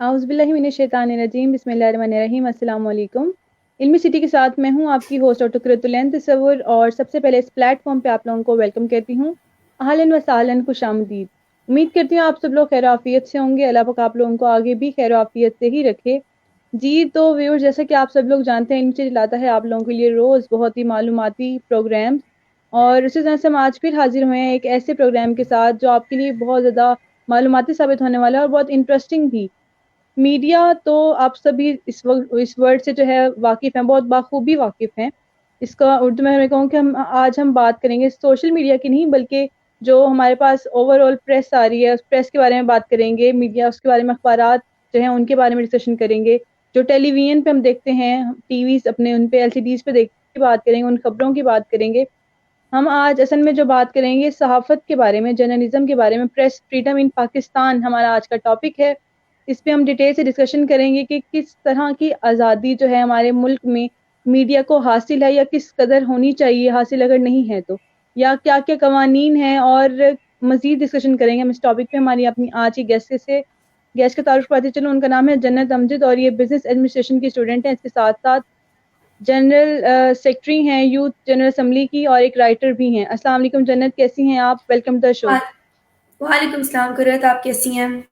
आउज़ुबिल्लाहिमिनश्शैतानिर्रजीम बिस्मिल्लाहिर्रहमानिर्रहीम अस्सलाम वालेकुम। इल्मी सिटी के साथ मैं हूँ आपकी होस्ट डॉक्टर कुरतुलैन तसव्वुर और सबसे पहले इस प्लेटफॉर्म पे आप लोगों को वेलकम कहती हूँ। अहलन व सहलन खुशामदीद। उम्मीद करती हूँ आप सब लोग खैर आफियत से होंगे। अल्लाह पाक आप लोगों को आगे भी खैर आफियत से ही रखे। जी तो व्यूअर्स, जैसा कि आप सब लोग जानते हैं, इल्मी सिटी लाता है आप लोगों के लिए रोज़ बहुत ही मालूमाती प्रोग्राम और उसी तरह से हम आज फिर हाजिर हुए हैं एक ऐसे प्रोग्राम के साथ जो आपके लिए बहुत ज़्यादा मालूमाती साबित होने वाला है और बहुत इंटरेस्टिंग भी। मीडिया तो आप सभी इस वर्ड से जो है वाकिफ़ हैं, बहुत बाखूबी वाकिफ़ हैं। इसका उर्दू में मैं कहूँ कि आज हम बात करेंगे सोशल मीडिया की नहीं, बल्कि जो हमारे पास ओवरऑल प्रेस आ रही है, उस प्रेस के बारे में बात करेंगे, मीडिया उसके बारे में अखबारात जो हैं उनके बारे में डिस्कशन करेंगे। जो टेलीविज़न पे हम देखते हैं, टीवीज़ अपने उन पे एलसीडीज़ पे देख के बात करेंगे, उन खबरों की बात करेंगे। हम आज असल में जो बात करेंगे सहाफ़त के बारे में, जर्नलिज़्म के बारे में, प्रेस फ्रीडम इन पाकिस्तान हमारा आज का टॉपिक है। इस पे हम डिटेल से डिस्कशन करेंगे कि किस तरह की आज़ादी जो है हमारे मुल्क में मीडिया को हासिल है या किस कदर होनी चाहिए हासिल अगर नहीं है तो, या क्या-क्या कवानीन हैं और मज़ीद डिस्कशन करेंगे हम इस टॉपिक पे। हमारी अपनी आज की गेस्ट का तारुफ करवाती चलूँ। उनका नाम है जन्नत अमजद और ये बिज़नेस एडमिनिस्ट्रेशन की स्टूडेंट हैं। इसके साथ-साथ जनरल सेक्रेटरी हैं यूथ जनरल असेंबली की और एक राइटर भी हैं। अस्सलाम वालेकुम जन्नत, कैसी हैं आप? Welcome to the show. वालेकुम सलाम कुरत, आप कैसी हैं?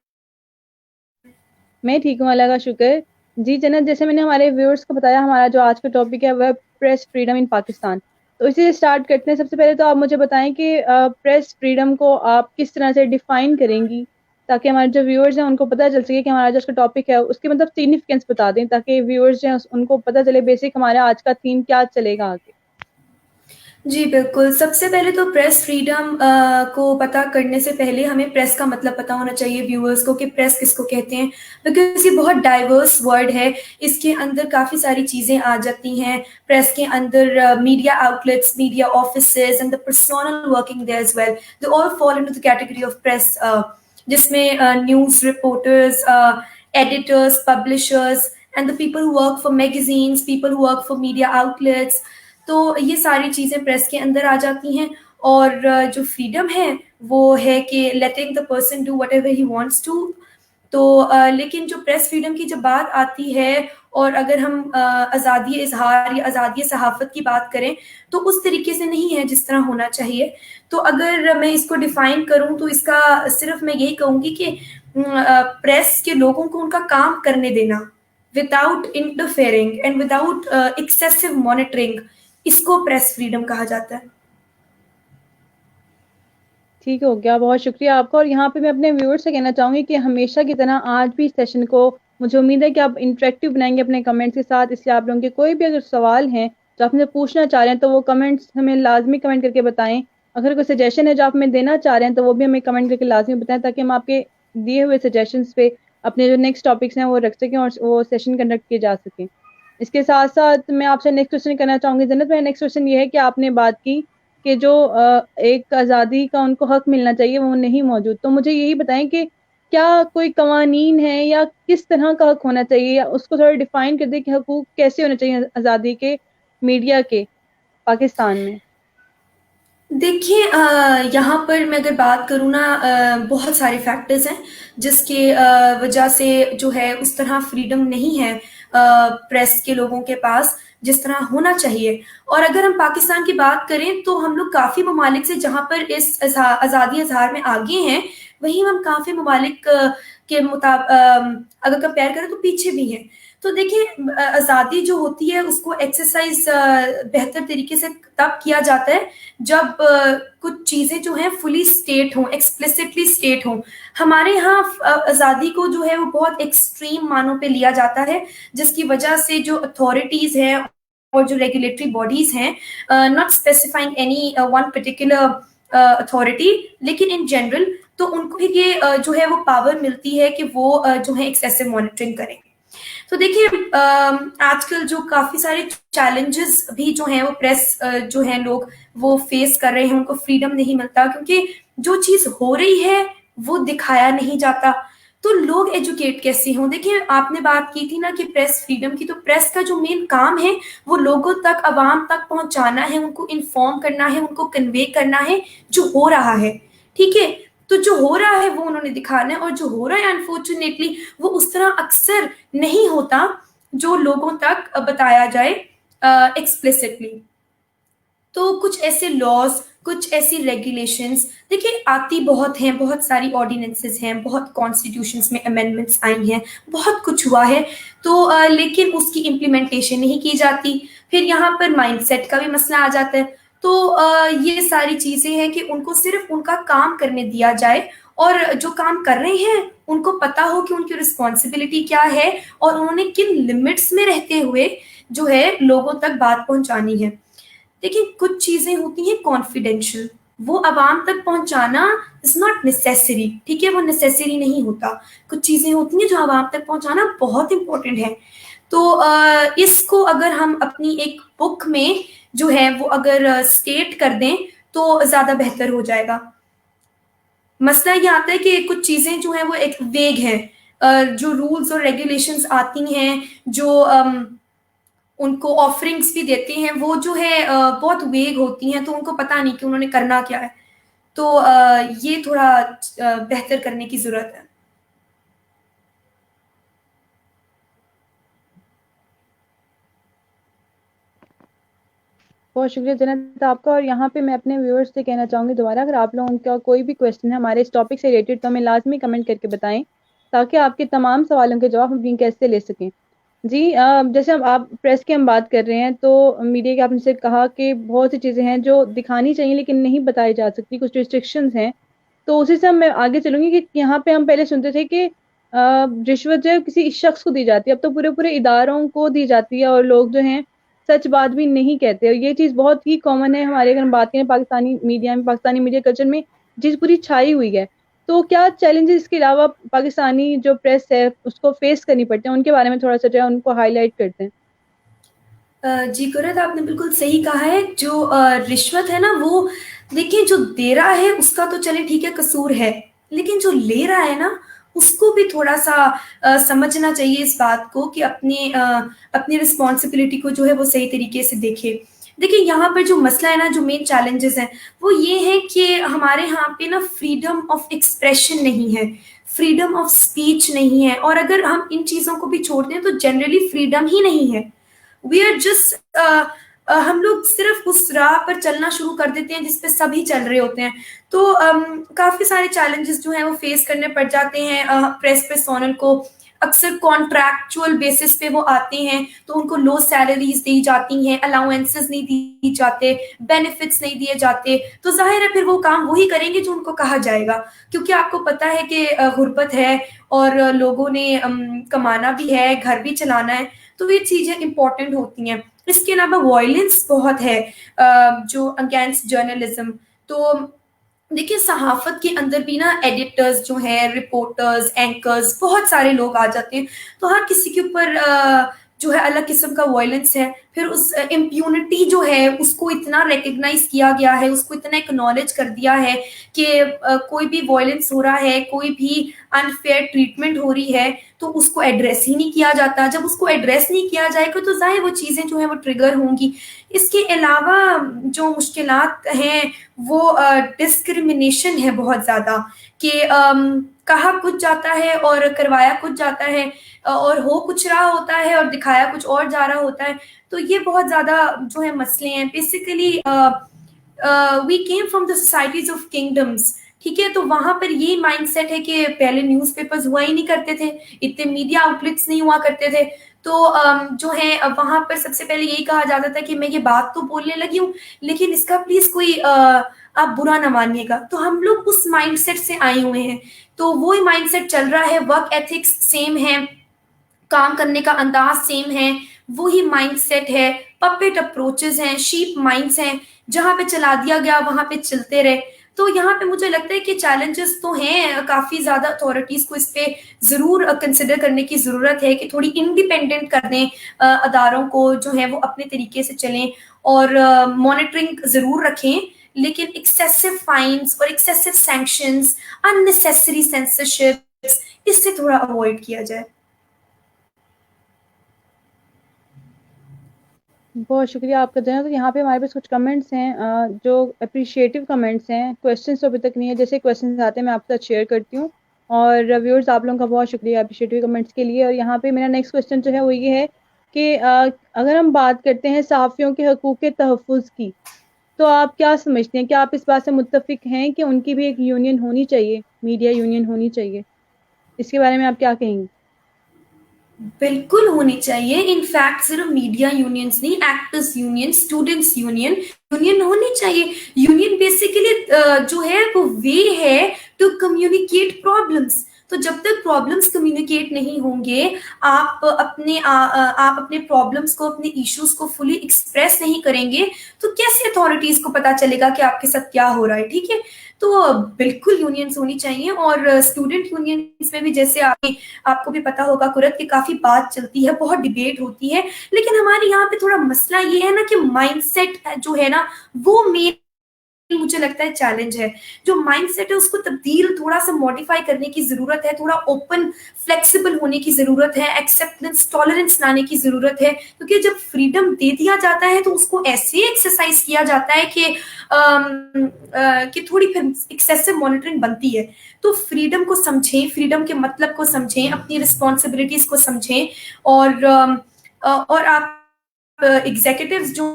मैं ठीक हूँ, अल्लाह का शुक्र। जी जन्नत, जैसे मैंने हमारे व्यूअर्स को बताया, हमारा जो आज का टॉपिक है वह प्रेस फ्रीडम इन पाकिस्तान। तो इसे स्टार्ट करते हैं। सबसे पहले तो आप मुझे बताएं कि प्रेस फ्रीडम को आप किस तरह से डिफाइन करेंगी, ताकि हमारे जो व्यूअर्स हैं उनको पता चल सके कि हमारा जो उसका टॉपिक है उसकी मतलब सिग्निफिकेंस बता दें, ताकि व्यूअर्स जो हैं उनको पता चले बेसिक हमारा आज का थीम क्या चलेगा आगे। जी बिल्कुल, सबसे पहले तो प्रेस फ्रीडम को पता करने से पहले हमें प्रेस का मतलब पता होना चाहिए व्यूअर्स को कि प्रेस किसको कहते हैं, बिकॉज़ ये बहुत डाइवर्स वर्ड है। इसके अंदर काफ़ी सारी चीज़ें आ जाती हैं। प्रेस के अंदर media outlets, media offices and the personal working there as well, they all fall into the category of press, जिसमें news reporters, editors, publishers and the people who work for magazines, people who work for media outlets. तो ये सारी चीज़ें press के अंदर आ जाती हैं। और जो फ्रीडम है वो है कि letting the person do whatever he wants to. तो लेकिन जो प्रेस फ्रीडम की जब बात आती है और अगर हम आज़ादी इजहार या आज़ादी सहाफ़त की बात करें, तो उस तरीके से नहीं है जिस तरह होना चाहिए। तो अगर मैं इसको डिफाइन करूं तो इसका सिर्फ मैं यही कहूंगी कि प्रेस के लोगों को उनका काम करने देना without interfering and without excessive monitoring, इसको प्रेस फ्रीडम कहा जाता है। ठीक हो गया, बहुत शुक्रिया आपका। और यहाँ पे मैं अपने व्यूअर्स से कहना चाहूँगी कि हमेशा की तरह आज भी इस सेशन को मुझे उम्मीद है कि आप इंटरेक्टिव बनाएंगे अपने कमेंट्स के साथ। इसलिए आप लोगों के कोई भी अगर सवाल हैं जो आपने पूछना चाह रहे हैं तो वो कमेंट्स हमें लाजमी कमेंट करके बताएं। अगर कोई सजेशन है जो आप हमें देना चाह रहे हैं तो वो भी हमें कमेंट करके लाजमी बताएं, ताकि हम आपके दिए हुए सजेशंस पे अपने जो नेक्स्ट टॉपिक्स हैं वो रख सकें और वो सेशन कंडक्ट किए जा सकें। इसके साथ साथ मैं आपसे नेक्स्ट क्वेश्चन करना चाहूंगी जन्नत। मेरा नेक्स्ट क्वेश्चन ये है कि आपने बात की कि जो एक आज़ादी का उनको हक मिलना चाहिए वो नहीं मौजूद। तो मुझे यही बताएं कि क्या कोई कवानीन है या किस तरह का हक होना चाहिए, या उसको थोड़ा डिफाइन कर दें कि हकूक कैसे होने चाहिए आज़ादी के मीडिया के पाकिस्तान में। देखिए, यहाँ पर मैं अगर बात करूँ ना, बहुत सारे फैक्टर्स हैं जिसके वजह से जो है उस तरह फ्रीडम नहीं है प्रेस के लोगों के पास जिस तरह होना चाहिए। और अगर हम पाकिस्तान की बात करें तो हम लोग काफ़ी ममालिक से जहाँ पर इस आज़ादी इजहार में आगे हैं, वहीं हम काफ़ी ममालिक के अगर कंपेयर करें तो पीछे भी हैं। तो देखिए, आज़ादी जो होती है उसको एक्सरसाइज बेहतर तरीके से तब किया जाता है जब कुछ चीजें जो हैं फुली स्टेट हों, एक्सप्लिसिटली स्टेट हों। हमारे यहाँ आज़ादी को जो है वो बहुत एक्सट्रीम मानों पे लिया जाता है, जिसकी वजह से जो अथॉरिटीज हैं और जो रेगुलेटरी बॉडीज हैं, not specifying any one particular authority, लेकिन इन जनरल तो उनको भी ये जो है वो पावर मिलती है कि वो जो है एक्सेसिव मॉनिटरिंग करें। तो देखिए, आजकल जो काफी सारे चैलेंजेस भी जो हैं वो प्रेस जो है लोग वो फेस कर रहे हैं, उनको फ्रीडम नहीं मिलता क्योंकि जो चीज हो रही है वो दिखाया नहीं जाता। तो लोग एजुकेट कैसे हों? देखिए, आपने बात की थी ना कि प्रेस फ्रीडम की, तो प्रेस का जो मेन काम है वो लोगों तक, अवाम तक पहुंचाना है, उनको इन्फॉर्म करना है, उनको कन्वे करना है जो हो रहा है। ठीक है। तो जो हो रहा है वो उन्होंने दिखाना है, और जो हो रहा है अनफॉर्चुनेटली वो उस तरह अक्सर नहीं होता जो लोगों तक बताया जाए एक्सप्लिसिटली। तो कुछ ऐसे लॉज, कुछ ऐसी रेगुलेशंस देखिए आती बहुत हैं, बहुत सारी ऑर्डिनेंसेस हैं, बहुत कॉन्स्टिट्यूशंस में अमेंडमेंट्स आई हैं, बहुत कुछ हुआ है। तो लेकिन उसकी इम्प्लीमेंटेशन नहीं की जाती। फिर यहाँ पर माइंडसेट का भी मसला आ जाता है। तो ये सारी चीजें हैं कि उनको सिर्फ उनका काम करने दिया जाए, और जो काम कर रहे हैं उनको पता हो कि उनकी रिस्पॉन्सिबिलिटी क्या है, और उन्होंने किन लिमिट्स में रहते हुए जो है लोगों तक बात पहुंचानी है। देखिए कुछ चीजें होती हैं कॉन्फिडेंशियल, वो आवाम तक पहुंचाना इज नॉट नेसेसरी, ठीक है, वो नेसेसरी नहीं होता। कुछ चीजें होती हैं जो आवाम तक पहुंचाना बहुत इंपॉर्टेंट है। तो इसको अगर हम अपनी एक बुक में जो है वो अगर स्टेट कर दें तो ज्यादा बेहतर हो जाएगा। मसला ये आता है कि कुछ चीजें जो है वो एक वेग हैं, जो रूल्स और रेगुलेशंस आती हैं, जो उनको ऑफरिंग्स भी देते हैं, वो जो है बहुत वेग होती हैं, तो उनको पता नहीं कि उन्होंने करना क्या है। तो ये थोड़ा बेहतर करने की जरूरत है। बहुत शुक्रिया जन्नत आपका। और यहाँ पे मैं अपने व्यूअर्स से कहना चाहूँगी दोबारा, अगर आप लोगों का कोई भी क्वेश्चन है हमारे इस टॉपिक से रिलेटेड तो हमें लाजमी कमेंट करके बताएं, ताकि आपके तमाम सवालों के जवाब हम अपनी कैसे से ले सकें। जी जैसे हम आप प्रेस की हम बात कर रहे हैं, तो मीडिया के आपने से कहा कि बहुत सी चीज़ें हैं जो दिखानी चाहिए लेकिन नहीं बताई जा सकती, कुछ रिस्ट्रिक्शंस हैं। तो उसी से मैं आगे चलूंगी कि यहाँ पे हम पहले सुनते थे कि रिश्वत जो है किसी शख्स को दी जाती है, अब तो पूरे पूरे इदारों को दी जाती है, और लोग जो हैं सच बात भी नहीं कहते। और ये चीज़ बहुत ही कॉमन है हमारे, अगर हम बात करें पाकिस्तानी मीडिया में, पाकिस्तानी मीडिया कल्चर में चीज़ पूरी छाई हुई है। तो क्या चैलेंजेस इसके अलावा पाकिस्तानी जो प्रेस है उसको फेस करनी पड़ते हैं, उनके बारे में थोड़ा सा जो है उनको हाईलाइट करते हैं। जी कुरत, आपने बिल्कुल सही कहा है। जो रिश्वत है ना, वो देखिए जो दे रहा है उसका तो चले ठीक है कसूर है, लेकिन जो ले रहा है ना उसको भी थोड़ा सा समझना चाहिए इस बात को कि अपनी रिस्पॉन्सिबिलिटी को जो है वो सही तरीके से देखे। देखिए यहाँ पर जो मसला है ना, जो मेन चैलेंजेस हैं वो ये है कि हमारे यहाँ पे ना फ्रीडम ऑफ एक्सप्रेशन नहीं है, फ्रीडम ऑफ स्पीच नहीं है, और अगर हम इन चीजों को भी छोड़ दें तो जनरली फ्रीडम ही नहीं है। वी आर जस्ट हम लोग सिर्फ उस राह पर चलना शुरू कर देते हैं जिस पे सभी चल रहे होते हैं। तो काफी सारे चैलेंजेस जो हैं वो फेस करने पड़ जाते हैं प्रेस पर्सोनल को। अक्सर कॉन्ट्रैक्चुअल बेसिस पे वो आते हैं, तो उनको लो सैलरीज दी जाती हैं, अलाउंसेस नहीं दी जाते, बेनिफिट्स नहीं दिए जाते। तो जाहिर है फिर वो काम वही करेंगे जो उनको कहा जाएगा, क्योंकि आपको पता है कि गुर्बत है, और लोगों ने कमाना भी है, घर भी चलाना है। तो ये चीजें इंपॉर्टेंट होती हैं। इसके अलावा वॉयलेंस बहुत है जो अगेंस्ट जर्नलिज्म। तो देखिए सहाफत के अंदर भी ना एडिटर्स जो हैं, रिपोर्टर्स, एंकर्स, बहुत सारे लोग आ जाते हैं। तो हर किसी के ऊपर जो है अलग किस्म का वायलेंस है। फिर उस इम्प्यूनिटी जो है उसको इतना रिकग्नाइज किया गया है, उसको इतना एक्नॉलेज कर दिया है कि कोई भी वायलेंस हो रहा है, कोई भी अनफेयर ट्रीटमेंट हो रही है, तो उसको एड्रेस ही नहीं किया जाता। जब उसको एड्रेस नहीं किया जाएगा तो जाहिर वो चीज़ें जो है वो ट्रिगर होंगी। इसके अलावा जो मुश्किलात हैं वो डिस्क्रिमिनेशन है बहुत ज़्यादा, कि कहा कुछ जाता है और करवाया कुछ जाता है, और हो कुछ रहा होता है और दिखाया कुछ और जा रहा होता है। तो ये बहुत ज़्यादा जो है मसले हैं। Basically we came from the societies of kingdoms, ठीक है, तो वहां पर ये माइंडसेट है कि पहले न्यूज़पेपर्स हुआ ही नहीं करते थे, इतने मीडिया आउटलेट्स नहीं हुआ करते थे। तो जो है वहां पर सबसे पहले यही कहा जाता था कि मैं ये बात तो बोलने लगी हूँ, लेकिन इसका प्लीज कोई आप बुरा ना मानिएगा। तो हम लोग उस माइंडसेट से आए हुए हैं, तो वही माइंडसेट चल रहा है। वर्क एथिक्स सेम है, काम करने का अंदाज सेम है, वही माइंडसेट है। पपेट अप्रोचेस हैं, शीप माइंड्स हैं, जहां पे चला दिया गया वहां पे चलते रहे। तो यहाँ पे मुझे लगता है कि चैलेंजेस तो हैं काफी ज्यादा। अथॉरिटीज को इस पे जरूर कंसिडर करने की जरूरत है कि थोड़ी इंडिपेंडेंट कर दें अदारों को, जो है वो अपने तरीके से चलें, और मॉनिटरिंग जरूर रखें, लेकिन एक्सेसिव फाइन्स और एक्सेसिव सैंक्शंस, अननेसेसरी सेंसरशिप, इससे थोड़ा अवॉइड किया जाए। बहुत शुक्रिया आपका जनाब। तो यहाँ पे हमारे पास कुछ कमेंट्स हैं जो अप्रिशिएटिव कमेंट्स हैं। क्वेश्चंस तो अभी तक नहीं है, जैसे क्वेश्चंस आते हैं मैं आपके साथ शेयर करती हूँ। और व्यूअर्स आप लोगों का बहुत शुक्रिया अप्रिशिएटिव कमेंट्स के लिए। और यहाँ पे मेरा नेक्स्ट क्वेश्चन जो है वो ये है कि अगर हम बात करते हैं सहाफ़ियों के हकूक़ के तहफ़्फ़ुज़ की, तो आप क्या समझते हैं? क्या आप इस बात से मुत्तफ़िक हैं कि उनकी भी एक यूनियन होनी चाहिए, मीडिया यूनियन होनी चाहिए? इसके बारे में आप क्या कहेंगी? बिल्कुल होनी चाहिए। इनफैक्ट सिर्फ मीडिया यूनियंस नहीं, actors union, students union, union होनी चाहिए। यूनियन बेसिकली जो है वो वे है टू कम्युनिकेट प्रॉब्लम्स। तो जब तक प्रॉब्लम्स कम्युनिकेट नहीं होंगे, आप अपने प्रॉब्लम्स को, अपने इश्यूज को फुली एक्सप्रेस नहीं करेंगे, तो कैसे अथॉरिटीज को पता चलेगा कि आपके साथ क्या हो रहा है? ठीक है, तो बिल्कुल यूनियंस होनी चाहिए। और स्टूडेंट यूनियंस में भी, जैसे आपको भी पता होगा कुरत की काफी बात चलती है, बहुत डिबेट होती है, लेकिन हमारे यहाँ पे थोड़ा मसला ये है ना कि माइंडसेट जो है ना, वो मेन मुझे लगता है चैलेंज है। जो माइंडसेट है उसको तब्दील, थोड़ा सा मॉडिफाई करने की जरूरत है, थोड़ा ओपन फ्लेक्सिबल होने की जरूरत है, एक्सेप्टेंस टॉलरेंस लाने की जरूरत है। क्योंकि जब फ्रीडम दे दिया जाता है तो उसको ऐसे एक्सरसाइज किया जाता है कि थोड़ी फिर एक्सेसिव मॉनिटरिंग बनती है। तो फ्रीडम को समझें, फ्रीडम के मतलब को समझें, अपनी रिस्पॉन्सिबिलिटीज को समझें। और आप एग्जीक्यूटिव्स जो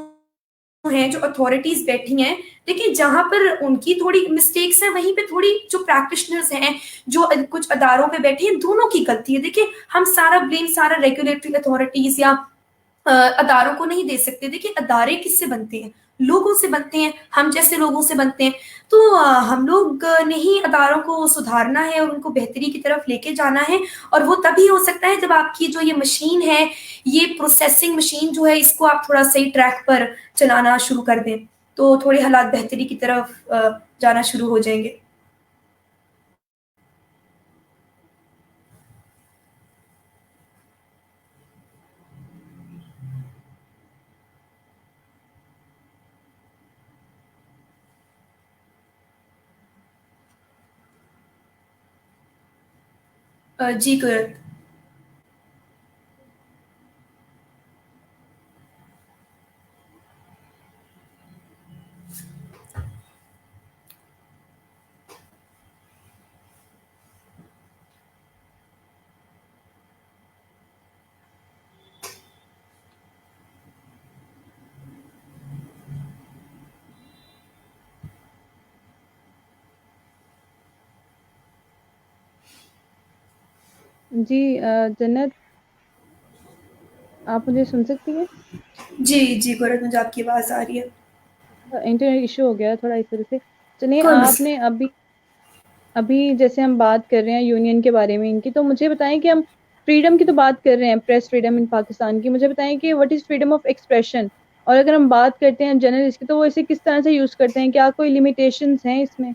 हैं, जो अथॉरिटीज बैठी हैं, देखिए जहां पर उनकी थोड़ी मिस्टेक्स हैं, वहीं पे थोड़ी जो प्रैक्टिशनर्स हैं, जो कुछ अदारों पे बैठे हैं, दोनों की गलती है। देखिए हम सारा ब्लेम सारा रेगुलेटरी अथॉरिटीज या अदारों को नहीं दे सकते। देखिए अदारे किससे बनते हैं? लोगों से बनते हैं, हम जैसे लोगों से बनते हैं। तो हम लोग ने ही अदारों को सुधारना है और उनको बेहतरी की तरफ लेके जाना है। और वो तभी हो सकता है जब आपकी जो ये मशीन है, ये प्रोसेसिंग मशीन जो है, इसको आप थोड़ा सही ट्रैक पर चलाना शुरू कर दें, तो थोड़े हालात बेहतरी की तरफ जाना शुरू हो जाएंगे। जी कुरत। जी जन्नत, आप मुझे सुन सकती हैं? जी जी कुरत, मुझे आपकी आवाज आ रही है। इंटरनेट इशू हो गया थोड़ा इस वजह से। चलिए, कोई आपने मसला। अभी अभी जैसे हम बात कर रहे हैं यूनियन के बारे में इनकी, तो मुझे बताएं कि हम फ्रीडम की तो बात कर रहे हैं, प्रेस फ्रीडम इन पाकिस्तान की। मुझे बताएं कि what is freedom of expression, और अगर हम बात करते हैं जर्नलिस्ट की, तो वो इसे किस तरह से यूज करते हैं? क्या कोई लिमिटेशंस हैं इसमें?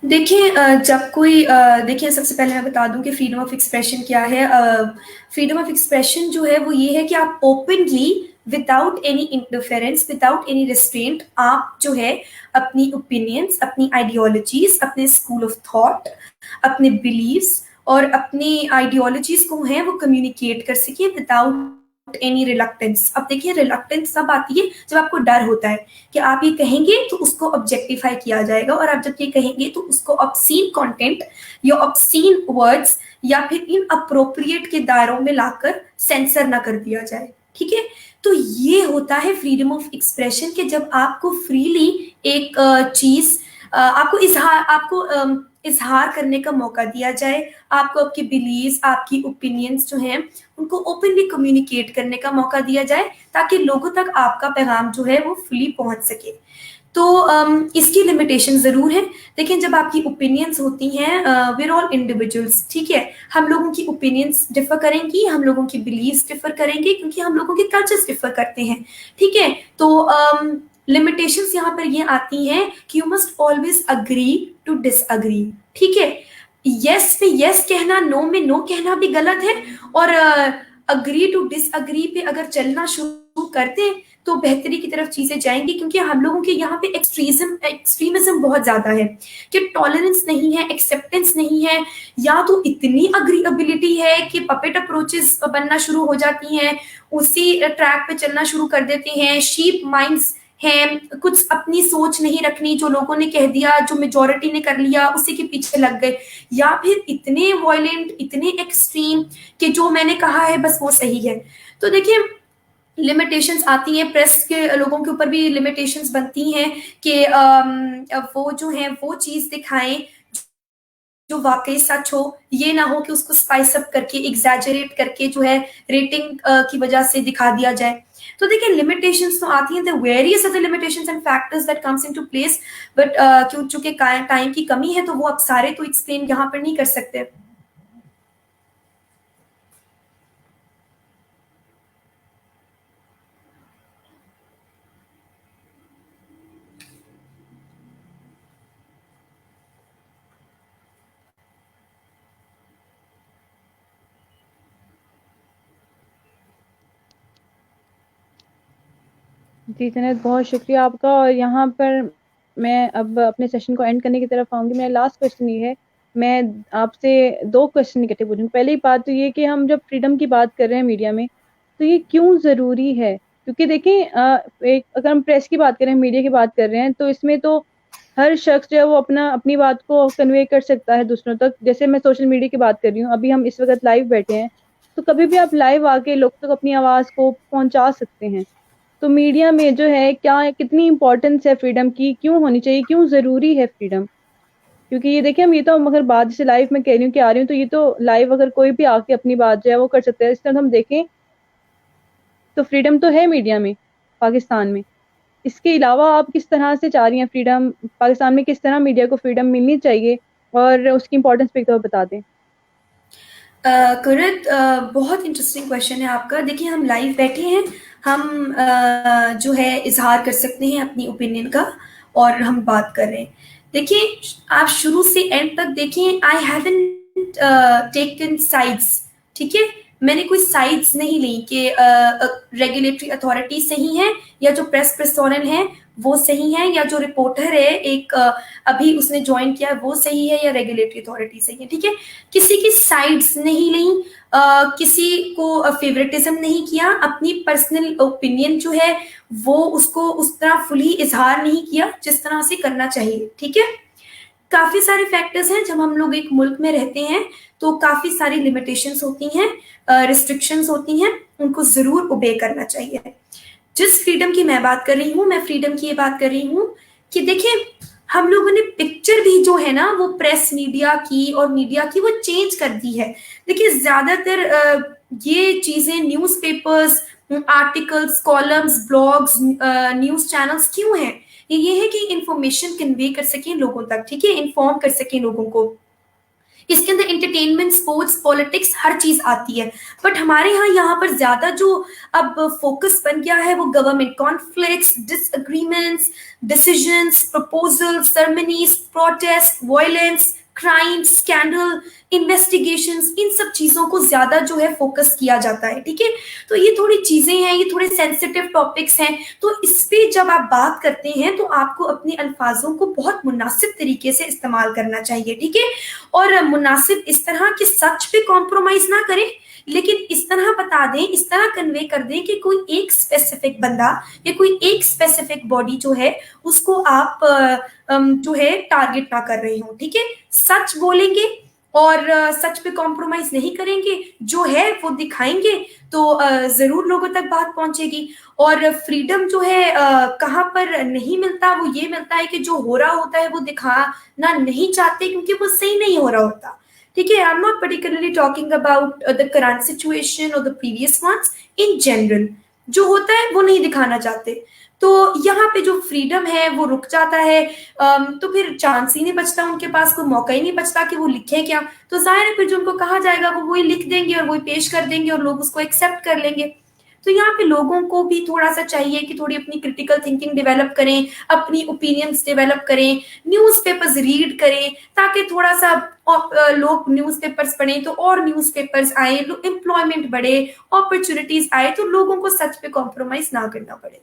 देखिए जब कोई देखिए, सबसे पहले मैं बता दूं कि फ्रीडम ऑफ एक्सप्रेशन क्या है। फ्रीडम ऑफ एक्सप्रेशन जो है वो ये है कि आप openly, without any interference, without any restraint, आप जो है अपनी ओपिनियंस, अपनी आइडियोलॉजीज, अपने स्कूल ऑफ थॉट, अपने बिलीव्स और अपनी आइडियोलॉजीज को है वो कम्युनिकेट कर सके विदाउट एनी रिलक्टेंस। अब देखिए, रिलक्टेंस तब आती है जब आपको डर होता है कि आप ये कहेंगे तो उसको ऑब्जेक्टिफाई किया जाएगा, और आप जब ये कहेंगे तो उसको ऑब्सीन कंटेंट या ऑब्सीन वर्ड्स या फिर इन अप्रोप्रिएट के दायरों में लाकर सेंसर ना कर दिया जाए। ठीक है, तो ये होता है फ्रीडम ऑफ एक्सप्रेशन के, जब आपको फ्रीली एक चीज, आपको इजहार करने का मौका दिया जाए, आपको आपके बिलीव्स, आपकी ओपिनियंस जो हैं उनको ओपनली कम्युनिकेट करने का मौका दिया जाए, ताकि लोगों तक आपका पैगाम जो है वो फुली पहुंच सके। तो इसकी लिमिटेशन जरूर है। देखिए, जब आपकी ओपिनियंस होती हैं, वेर ऑल इंडिविजुअल्स, ठीक है, हम लोगों की ओपिनियंस डिफर करेंगी, हम लोगों की बिलीव्स डिफर करेंगे, क्योंकि हम लोगों के कल्चर्स डिफर करते हैं। ठीक है, तो लिमिटेशंस यहाँ पर ये आती हैं कि you must always agree to disagree. ठीक है, यस पे यस कहना, नो में नो कहना भी गलत है। और अग्री टू डिसअग्री पे अगर चलना शुरू कर दें तो बेहतरी की तरफ चीजें जाएंगी, क्योंकि हम लोगों के यहाँ पे एक्सट्रीमिज्म बहुत ज्यादा है कि टॉलरेंस नहीं है, एक्सेप्टेंस नहीं है, या तो इतनी अग्रीएबिलिटी है कि पपेट अप्रोचेस बनना शुरू हो जाती हैं, उसी ट्रैक पे चलना शुरू कर देते हैं, शीप माइंड्स हैं, कुछ अपनी सोच नहीं रखनी, जो लोगों ने कह दिया, जो मेजोरिटी ने कर लिया उसी के पीछे लग गए, या फिर इतने वायलेंट, इतने एक्सट्रीम कि जो मैंने कहा है बस वो सही है। तो देखिए लिमिटेशंस आती हैं, प्रेस के लोगों के ऊपर भी लिमिटेशंस बनती हैं कि वो जो है वो चीज दिखाएं जो वाकई सच हो, ये ना हो कि उसको स्पाइस अप करके एग्जैजरेट करके जो है रेटिंग की वजह से दिखा दिया जाए। तो देखिए लिमिटेशंस तो आती हैं, the various other limitations and factors that comes into place, but क्यों चूंकि टाइम की कमी है तो वो अब सारे तो एक्सप्लेन यहाँ पर नहीं कर सकते। जी जनाब, बहुत शुक्रिया आपका। और यहाँ पर मैं अब अपने सेशन को एंड करने की तरफ आऊँगी। मेरा लास्ट क्वेश्चन ये है, मैं आपसे दो क्वेश्चन इकट्ठे पूछूंगी। पहली बात तो ये कि हम जब फ्रीडम की बात कर रहे हैं मीडिया में, तो ये क्यों ज़रूरी है? क्योंकि देखें, एक अगर हम प्रेस की बात करें, मीडिया की बात कर रहे हैं, तो इसमें तो हर शख्स जो है वो अपनी बात को कन्वे कर सकता है दूसरों तक। जैसे मैं सोशल मीडिया की बात कर रही हूँ, अभी हम इस वक्त लाइव बैठे हैं, तो कभी भी आप लाइव आके लोग तक अपनी आवाज़ को पहुंचा सकते हैं। तो मीडिया में जो है क्या, कितनी इंपॉर्टेंस है फ्रीडम की, क्यों होनी चाहिए, क्यों जरूरी है फ्रीडम? क्योंकि ये देखिए, हम ये तो अगर बात जैसे लाइव में कह रही हूँ कि आ रही हूँ, तो ये तो लाइव अगर कोई भी आके अपनी बात जो है वो कर सकता है। इस तरह हम देखें तो फ्रीडम तो है मीडिया में पाकिस्तान में। इसके अलावा आप किस तरह से चाह रही हैं फ्रीडम पाकिस्तान में, किस तरह मीडिया को फ्रीडम मिलनी चाहिए, और उसकी इंपॉर्टेंस पे तो बता दें। कुरत, बहुत इंटरेस्टिंग क्वेश्चन है आपका। देखिए हम लाइव बैठे हैं, हम जो है इजहार कर सकते हैं अपनी ओपिनियन का, और हम बात कर रहे हैं। देखिए आप शुरू से एंड तक देखें, आई हैवंट टेकन साइड्स, ठीक है, मैंने कोई साइड्स नहीं ली कि रेगुलेटरी अथॉरिटी सही है या जो प्रेस पर्सोनल है वो सही है, या जो रिपोर्टर है एक अभी उसने ज्वाइन किया है वो सही है, या रेगुलेटरी अथॉरिटी सही है, ठीक है। किसी की साइड्स नहीं ली, किसी को फेवरेटिज्म नहीं किया, अपनी पर्सनल ओपिनियन जो है वो उसको उस तरह फुली इजहार नहीं किया जिस तरह से करना चाहिए, ठीक है। काफी सारे फैक्टर्स हैं, जब हम लोग एक मुल्क में रहते हैं तो काफी सारी लिमिटेशंस होती हैं, रिस्ट्रिक्शंस होती हैं, उनको जरूर ओबे करना चाहिए। जिस फ्रीडम की मैं बात कर रही हूँ, मैं फ्रीडम की ये बात कर रही हूँ कि देखिए हम लोगों ने पिक्चर भी जो है ना वो प्रेस मीडिया की और मीडिया की वो चेंज कर दी है। देखिए ज्यादातर ये चीजें newspapers, articles, columns, blogs, news channels क्यों हैं? ये है कि इंफॉर्मेशन कन्वे कर सकें लोगों तक, ठीक है, इन्फॉर्म कर सकें लोगों को। इसके अंदर एंटरटेनमेंट, स्पोर्ट्स, पॉलिटिक्स हर चीज आती है। बट हमारे यहाँ पर ज्यादा जो अब फोकस बन गया है वो government conflicts, disagreements, decisions, proposal, ceremonies, protest, violence, crime, scandal, investigations, इन सब चीजों को ज्यादा जो है फोकस किया जाता है, ठीक है। तो ये थोड़ी चीजें हैं, ये थोड़े सेंसिटिव टॉपिक्स हैं, तो इस पे जब आप बात करते हैं तो आपको अपने अल्फाजों को बहुत मुनासिब तरीके से इस्तेमाल करना चाहिए, ठीक है। और मुनासिब इस तरह कि सच पे कॉम्प्रोमाइज ना करें, लेकिन इस तरह बता दें, इस तरह कन्वे कर दें कि कोई एक स्पेसिफिक बंदा या कोई एक स्पेसिफिक बॉडी जो है उसको आप जो है टारगेट ना कर रहे हो, ठीक है। सच बोलेंगे और सच पे कॉम्प्रोमाइज नहीं करेंगे, जो है वो दिखाएंगे, तो जरूर लोगों तक बात पहुंचेगी। और फ्रीडम जो है कहाँ पर नहीं मिलता, वो ये मिलता है कि जो हो रहा होता है वो दिखाना नहीं चाहते क्योंकि वो सही नहीं हो रहा होता, ठीक है। I am not particularly talking about the current situation और the previous ones, in general जो होता है वो नहीं दिखाना चाहते। तो यहाँ पे जो फ्रीडम है वो रुक जाता है, तो फिर चांस ही नहीं बचता, उनके पास कोई मौका ही नहीं बचता कि वो लिखें क्या। तो जाहिर है फिर जो उनको कहा जाएगा वो वही लिख देंगे और वही पेश कर देंगे और लोग उसको एक्सेप्ट कर लेंगे। तो यहाँ पे लोगों को भी थोड़ा सा चाहिए कि थोड़ी अपनी क्रिटिकल थिंकिंग डेवलप करें, अपनी ओपिनियंस डेवलप करें, न्यूज़पेपर्स रीड करें, ताकि थोड़ा सा लोग न्यूज़पेपर्स पढ़ें तो और न्यूज़पेपर्स आए, एम्प्लॉयमेंट बढ़े, अपॉर्चुनिटीज आए, तो लोगों को सच पे कॉम्प्रोमाइज ना करना पड़े।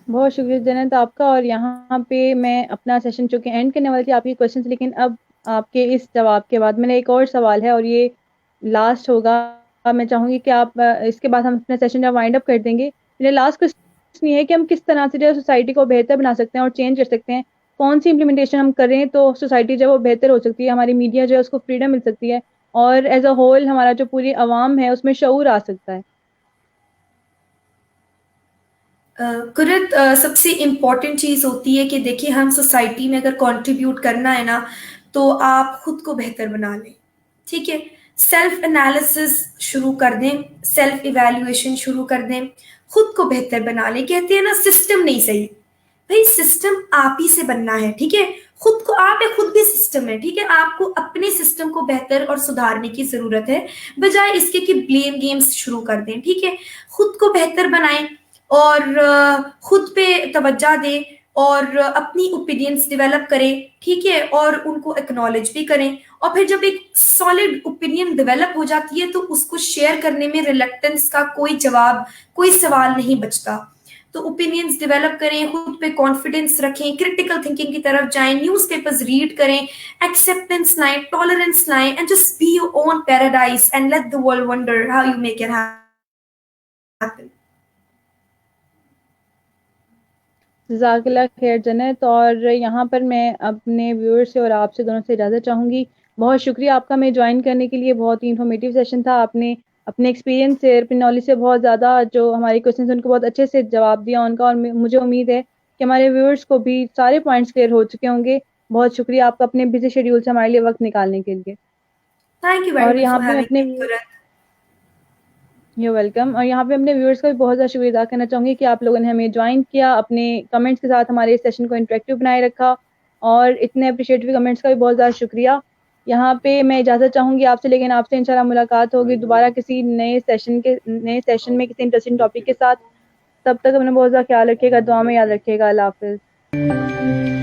बहुत शुक्रिया जन्नत आपका। और यहाँ पे मैं अपना सेशन चूँकि एंड करने वाली थी आपके क्वेश्चन से, लेकिन अब आपके इस जवाब के बाद मेरा एक और सवाल है और ये लास्ट होगा। मैं चाहूँगी कि आप इसके बाद हम अपना सेशन जब वाइंड अप कर देंगे। मेरा लास्ट क्वेश्चन ये है कि हम किस तरह से जो है सोसाइटी को बेहतर बना सकते हैं और चेंज कर सकते हैं? कौन सी इम्प्लीमेंटेशन हम करें तो सोसाइटी जो है वो बेहतर हो सकती है, हमारी मीडिया जो है उसको फ्रीडम मिल सकती है और एज़ अ होल हमारा जो पूरी अवाम है उसमें शऊर आ सकता है? कुरत सबसे इम्पॉर्टेंट चीज़ होती है कि देखिए हम सोसाइटी में अगर कंट्रीब्यूट करना है ना तो आप खुद को बेहतर बना लें। ठीक है, सेल्फ एनालिसिस शुरू कर दें, सेल्फ इवैल्यूएशन शुरू कर दें, खुद को बेहतर बना लें। कहते हैं ना सिस्टम नहीं सही, भाई सिस्टम आप ही से बनना है। ठीक है, खुद को आप है, खुद भी सिस्टम है। ठीक है, आपको अपने सिस्टम को बेहतर और सुधारने की जरूरत है, बजाय इसके कि ब्लेम गेम्स शुरू कर दें। ठीक है, खुद को बेहतर बनाएं और खुद पे तवज्जो दें और अपनी ओपिनियंस डेवलप करें। ठीक है, और उनको एक्नॉलेज भी करें। और फिर जब एक सॉलिड ओपिनियन डेवलप हो जाती है तो उसको शेयर करने में रिलेक्टेंस का कोई जवाब, कोई सवाल नहीं बचता। तो ओपिनियंस डेवलप करें, खुद पे कॉन्फिडेंस रखें, क्रिटिकल थिंकिंग की तरफ जाएं, न्यूज़पेपर्स रीड करें, एक्सेप्टेंस लाएं, टॉलरेंस लाएं and just be your own paradise and let the world wonder how you make it happen. जज़ाकल्लाह खैर जन्नत। और यहाँ पर मैं अपने व्यूअर्स से और आपसे दोनों से इजाज़त चाहूँगी। बहुत शुक्रिया आपका मैं ज्वाइन करने के लिए, बहुत ही इन्फॉर्मेटिव सेशन था। आपने अपने एक्सपीरियंस से, अपनी नॉलेज से बहुत ज़्यादा जो हमारे क्वेश्चन उनको बहुत अच्छे से जवाब दिया उनका, और मुझे उम्मीद है कि हमारे व्यूअर्स को भी सारे पॉइंट्स क्लियर हो चुके होंगे। बहुत शुक्रिया आपका अपने बिजी शेड्यूल से हमारे लिए वक्त निकालने के लिए। थैंक यू वेरी और मच यहाँ फॉर पे मैं हैविंग अपने मी तुरंत। You welcome. और यहाँ पे अपने व्यूअर्स का भी बहुत ज़्यादा शुक्रिया अदा करना चाहूँगी कि आप लोगों ने हमें ज्वाइन किया, अपने कमेंट्स के साथ हमारे इस सेशन को इंटरेक्टिव बनाए रखा, और इतने अप्रिशिएटिव कमेंट्स का भी बहुत ज़्यादा शुक्रिया। यहाँ पे मैं इजाज़त चाहूँगी आपसे, लेकिन आपसे इंशाल्लाह मुलाकात होगी दोबारा किसी नए सेशन में किसी इंटरेस्टिंग टॉपिक के साथ। तब तक अपना बहुत ज़्यादा ख्याल रखिएगा, दुआ में याद रखिएगा। अल्लाह हाफ़िज़।